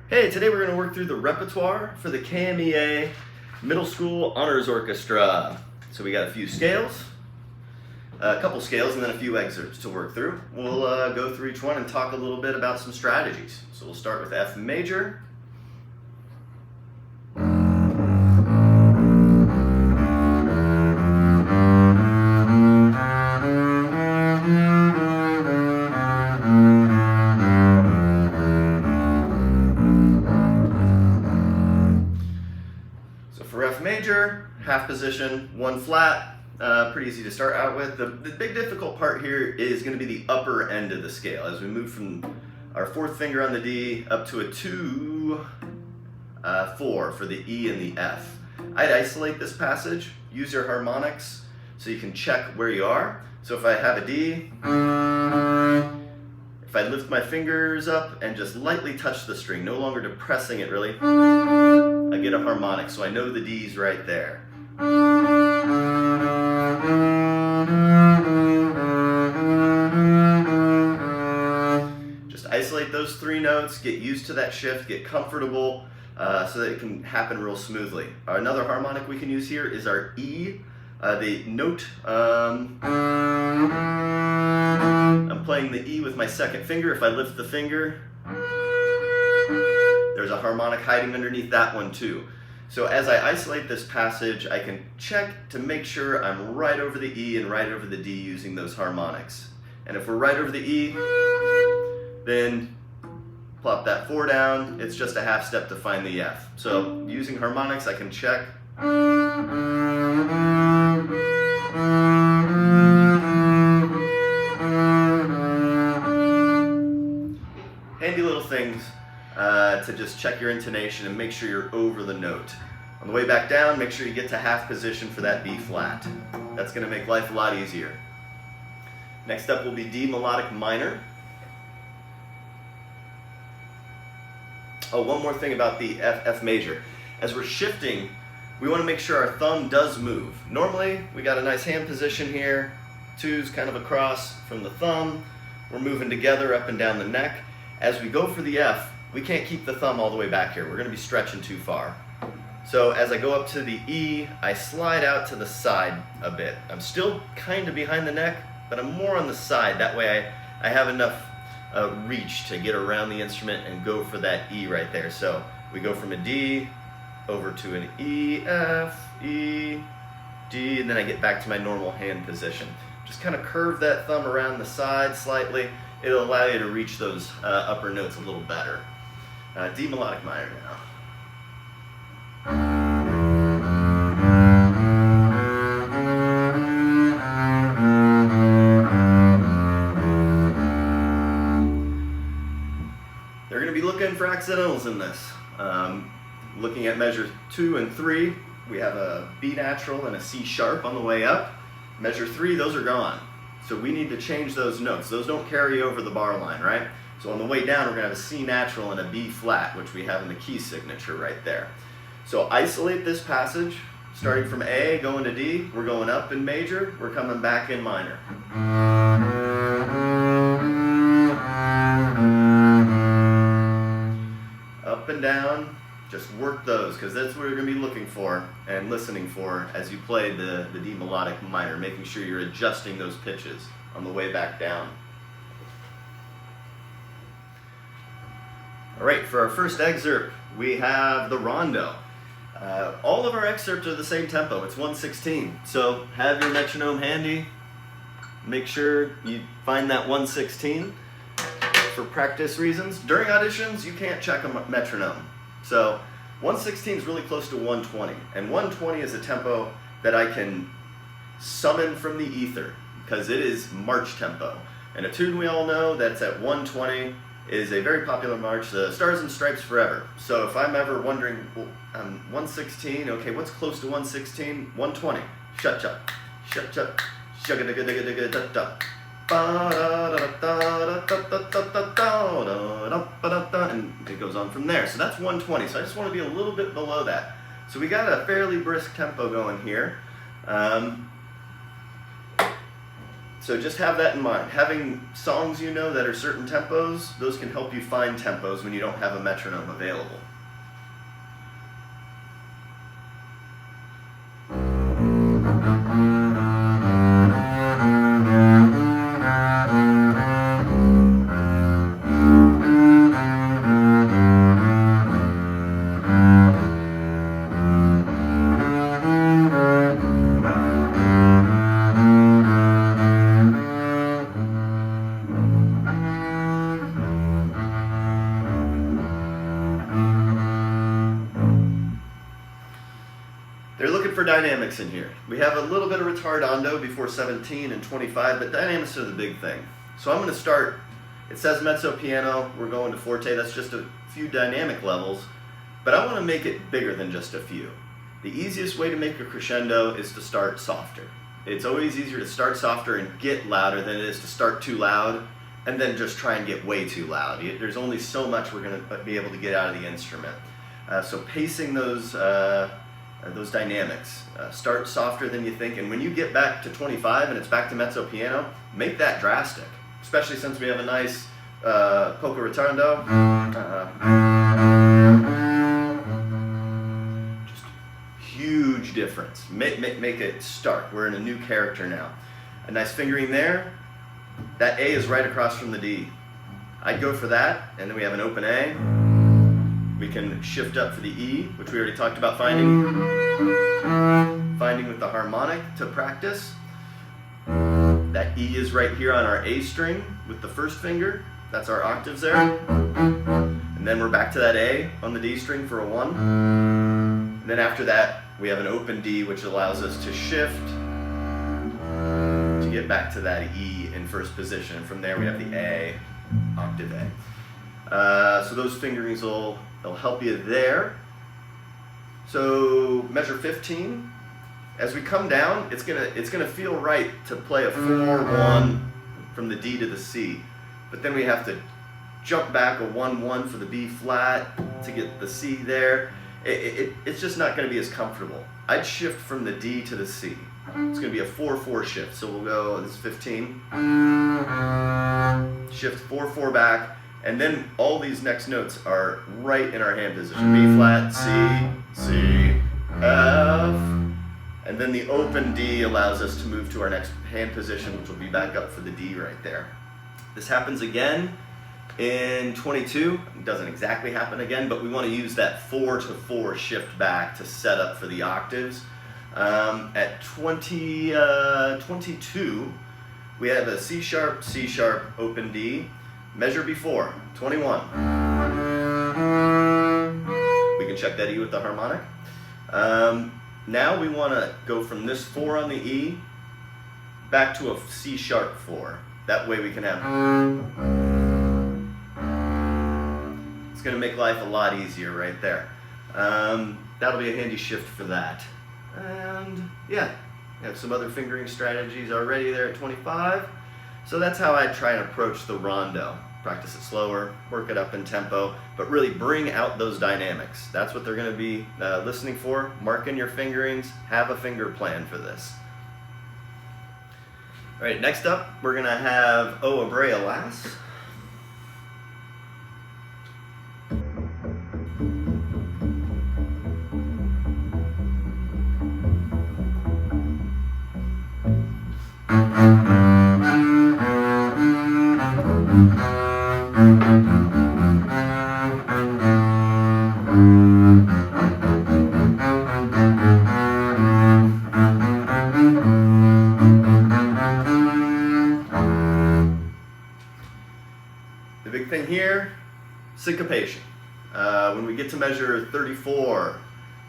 Hey, today we're going to work through the repertoire for the KMEA Middle School Honors Orchestra. So we got a few scales, a couple scales, and then a few excerpts to work through. We'll go through each one and talk a little bit about some strategies. So we'll start with F major. For F major, half position, one flat, pretty easy to start out with. The big difficult part here is going to be the upper end of the scale as we move from our fourth finger on the D up to a 2, 4 for the E and the F. I'd isolate this passage, use your harmonics so you can check where you are. So if I have a D, if I lift my fingers up and just lightly touch the string, no longer depressing it really, I get a harmonic, so I know the D's right there. Just isolate those three notes, get used to that shift, get comfortable so that it can happen real smoothly. Another harmonic we can use here is our E. The note, I'm playing the E with my second finger. If I lift the finger, there's a harmonic hiding underneath that one too. So as I isolate this passage, I can check to make sure I'm right over the E and right over the D using those harmonics. And if we're right over the E, then plop that 4 down. It's just a half step to find the F. So using harmonics, I can check. Handy little things to just check your intonation and make sure you're over the note. On the way back down, make sure you get to half position for that B flat. That's going to make life a lot easier. Next up will be D melodic minor. Oh, one more thing about the F major. As we're shifting, we want to make sure our thumb does move. Normally, we got a nice hand position here. 2's kind of across from the thumb. We're moving together up and down the neck. As we go for the F, we can't keep the thumb all the way back here. We're going to be stretching too far. So as I go up to the E, I slide out to the side a bit. I'm still kind of behind the neck, but I'm more on the side. That way I have enough reach to get around the instrument and go for that E right there. So we go from a D over to an E, F, E, D, and then I get back to my normal hand position. Just kind of curve that thumb around the side slightly. It'll allow you to reach those upper notes a little better. D melodic minor now. They're going to be looking for accidentals in this. Looking at measure 2 and 3, we have a B natural and a C sharp on the way up. Measure 3, those are gone. So we need to change those notes. Those don't carry over the bar line, right? So on the way down, we're going to have a C natural and a B flat, which we have in the key signature right there. So isolate this passage, starting from A, going to D. We're going up in major, we're coming back in minor. Up and down, just work those, because that's what you're going to be looking for and listening for as you play the D melodic minor, making sure you're adjusting those pitches on the way back down. All right, for our first excerpt, we have the rondo. All of our excerpts are the same tempo. It's 1/16. So have your metronome handy. Make sure you find that 1/16 for practice reasons. During auditions, you can't check a metronome. So 1/16 is really close to 120. And 120 is a tempo that I can summon from the ether because it is march tempo. And a tune we all know that's at 120 is a very popular march, the Stars and Stripes Forever. So if I'm ever wondering, well, 1/16, okay, what's close to 1/16? 120. Shut up, shut up, shugga-digga-digga-digga-da-da. And it goes on from there. So that's 120. So I just want to be a little bit below that. So we got a fairly brisk tempo going here. So just have that in mind. Having songs you know that are certain tempos, those can help you find tempos when you don't have a metronome available. They're looking for dynamics in here. We have a little bit of ritardando before 17 and 25, but dynamics are the big thing. So I'm going to start, it says mezzo piano, we're going to forte, that's just a few dynamic levels, but I want to make it bigger than just a few. The easiest way to make a crescendo is to start softer. It's always easier to start softer and get louder than it is to start too loud and then just try and get way too loud. There's only so much we're going to be able to get out of the instrument. So pacing those dynamics. Start softer than you think, and when you get back to 25 and it's back to mezzo piano, make that drastic, especially since we have a nice poco ritardando. Just huge difference. Make it stark. We're in a new character now. A nice fingering there. That A is right across from the D. I'd go for that, and then we have an open A. We can shift up for the E, which we already talked about finding with the harmonic to practice. That E is right here on our A string with the first finger. That's our octaves there. And then we're back to that A on the D string for a 1. And then after that, we have an open D, which allows us to shift to get back to that E in first position. And from there, we have the A, octave A. So those fingerings they'll help you there. So measure 15. As we come down, it's gonna feel right to play a 4-1 from the D to the C, but then we have to jump back a 1-1 for the B flat to get the C there. It's just not going to be as comfortable. I'd shift from the D to the C. It's going to be a 4-4 shift. So we'll go. This is 15. Shift 4-4 back. And then all these next notes are right in our hand position. B flat, C, C, F. And then the open D allows us to move to our next hand position, which will be back up for the D right there. This happens again in 22. It doesn't exactly happen again, but we want to use that 4-4 shift back to set up for the octaves. At 22, we have a C sharp, open D. Measure before, 21. We can check that E with the harmonic. Now we want to go from this 4 on the E back to a C sharp 4. That way we can have... It's going to make life a lot easier right there. That'll be a handy shift for that. And yeah, we have some other fingering strategies already there at 25. So that's how I try and approach the rondo. Practice it slower, work it up in tempo, but really bring out those dynamics. That's what they're going to be listening for. Mark in your fingerings, have a finger plan for this. All right, next up, we're going to have O Abrea Lass. The big thing here, syncopation. When we get to measure 34,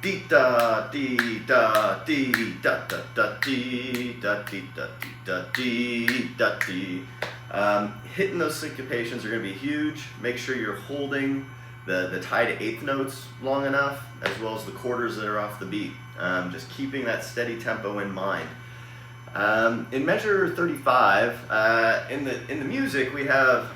dee da dee da dee da da da dee da dee da dee da dee da dee. Hitting those syncopations are going to be huge. Make sure you're holding the tie to eighth notes long enough, as well as the quarters that are off the beat. Just keeping that steady tempo in mind. In measure 35, in the music we have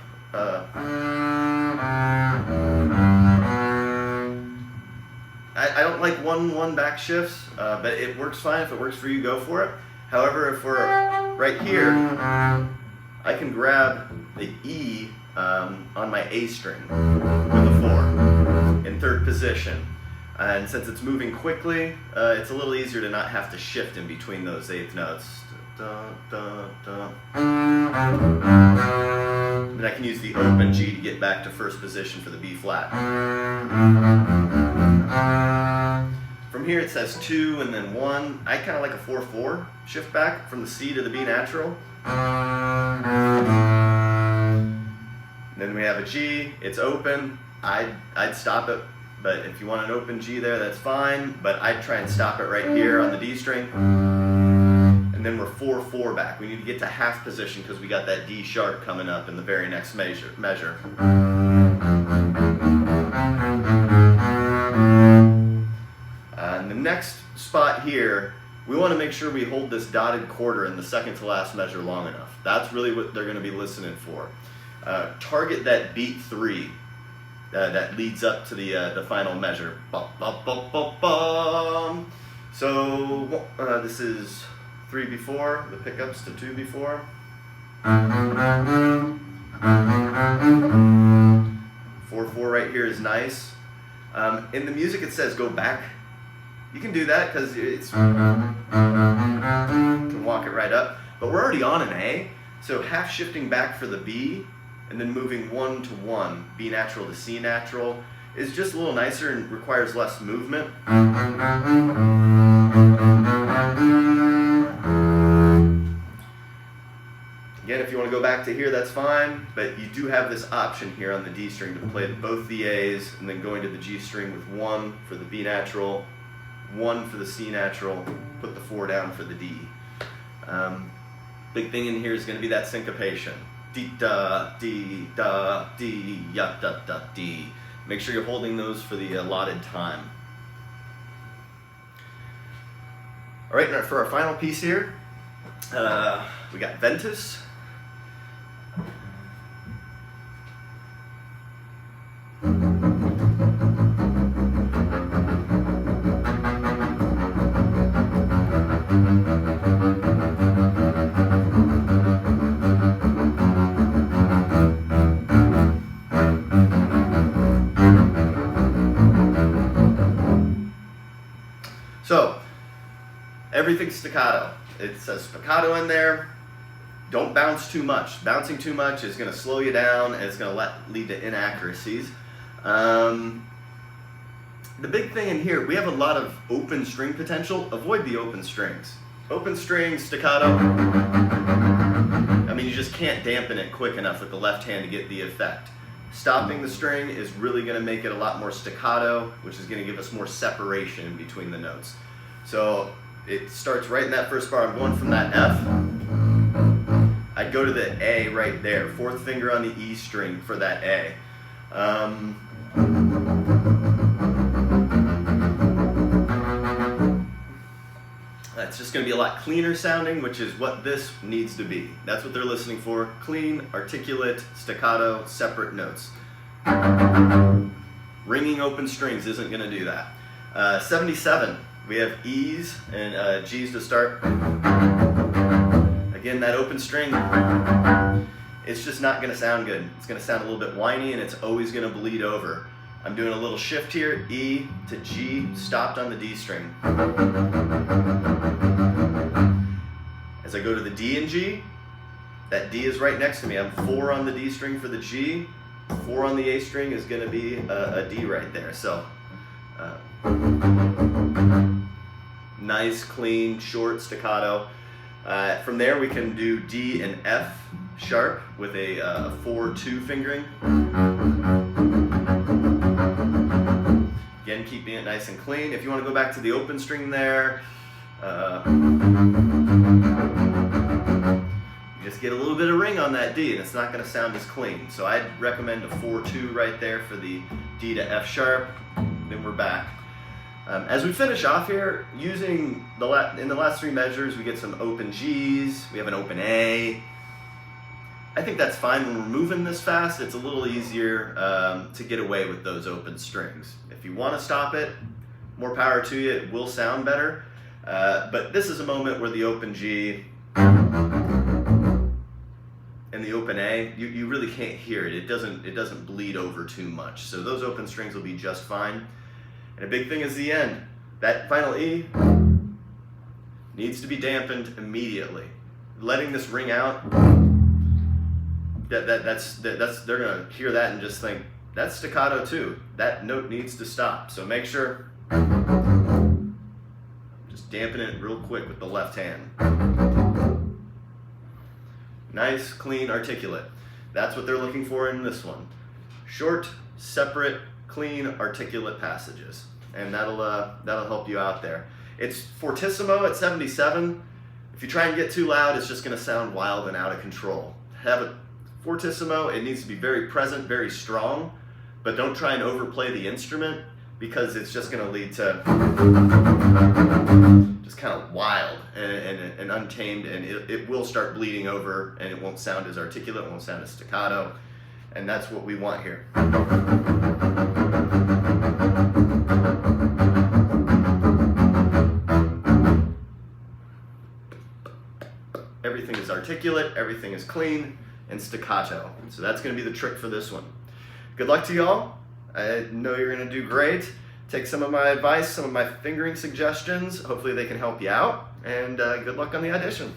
I don't like 1-1 back shifts, but it works fine. If it works for you, go for it. However, if we're right here, I can grab the E on my A string with a 4 in third position. And since it's moving quickly, it's a little easier to not have to shift in between those eighth notes. Da, da, da. And I can use the open G to get back to first position for the B flat. From here it says 2 and then 1. I kind of like a 4-4 shift back from the C to the B natural. And then we have a G, it's open. I'd stop it, but if you want an open G there, that's fine. But I'd try and stop it right here on the D string. And then we're 4-4 back. We need to get to half position because we got that D sharp coming up in the very next measure. And the next spot here, we want to make sure we hold this dotted quarter in the second to last measure long enough. That's really what they're going to be listening for. Target that beat 3 that leads up to the final measure. Bum, bum, bum, bum, bum. So this is 3 before, the pickups to 2 before. 4-4 right here is nice. In the music it says go back. You can do that because it's you can walk it right up. But we're already on an A, so half shifting back for the B and then moving 1 to 1, B natural to C natural, is just a little nicer and requires less movement. Again, if you want to go back to here, that's fine, but you do have this option here on the D string to play both the A's and then going to the G string with 1 for the B natural, 1 for the C natural, put the 4 down for the D. Big thing in here is going to be that syncopation. D, da, D, da, D, ya, da, da, D. Make sure you're holding those for the allotted time. All right, now for our final piece here, we got Ventus. So, everything's staccato. It says spiccato in there. Don't bounce too much. Bouncing too much is going to slow you down and it's going to lead to inaccuracies. The big thing in here, we have a lot of open string potential. Avoid the open strings. Open strings, staccato. I mean, you just can't dampen it quick enough with the left hand to get the effect. Stopping the string is really going to make it a lot more staccato, which is going to give us more separation between the notes. So it starts right in that first bar. I'm going from that F. I'd go to the A right there, 4th finger on the E string for that A. That's just going to be a lot cleaner sounding, which is what this needs to be. That's what they're listening for. Clean, articulate, staccato, separate notes. Ringing open strings isn't going to do that. 77, we have E's and G's to start. Again, that open string, it's just not going to sound good. It's going to sound a little bit whiny and it's always going to bleed over. I'm doing a little shift here, E to G, stopped on the D string. As I go to the D and G, that D is right next to me. I'm 4 on the D string for the G, 4 on the A string is going to be a D right there. So, nice, clean, short staccato. From there we can do D and F sharp with a 4-2 fingering. Again, keeping it nice and clean. If you want to go back to the open string there, you just get a little bit of ring on that D and it's not going to sound as clean. So I'd recommend a 4-2 right there for the D to F sharp. Then we're back. As we finish off here, using in the last 3 measures, we get some open G's, we have an open A. I think that's fine. When we're moving this fast, it's a little easier to get away with those open strings. If you want to stop it, more power to you, it will sound better. But this is a moment where the open G and the open A, you really can't hear it. It doesn't bleed over too much. So those open strings will be just fine. And a big thing is the end. That final E needs to be dampened immediately. Letting this ring out, that's they're gonna hear that and just think, that's staccato too. That note needs to stop. So make sure, just dampen it real quick with the left hand. Nice, clean, articulate. That's what they're looking for in this one. Short, separate, clean, articulate passages. And that'll help you out there. It's fortissimo at 77. If you try and get too loud, it's just gonna sound wild and out of control. Have it fortissimo, it needs to be very present, very strong, but don't try and overplay the instrument because it's just gonna lead to just kind of wild and untamed, and it will start bleeding over and it won't sound as articulate, it won't sound as staccato, and that's what we want here. Everything is articulate, everything is clean, and staccato. So that's going to be the trick for this one. Good luck to y'all. I know you're going to do great. Take some of my advice, some of my fingering suggestions. Hopefully they can help you out. And good luck on the audition.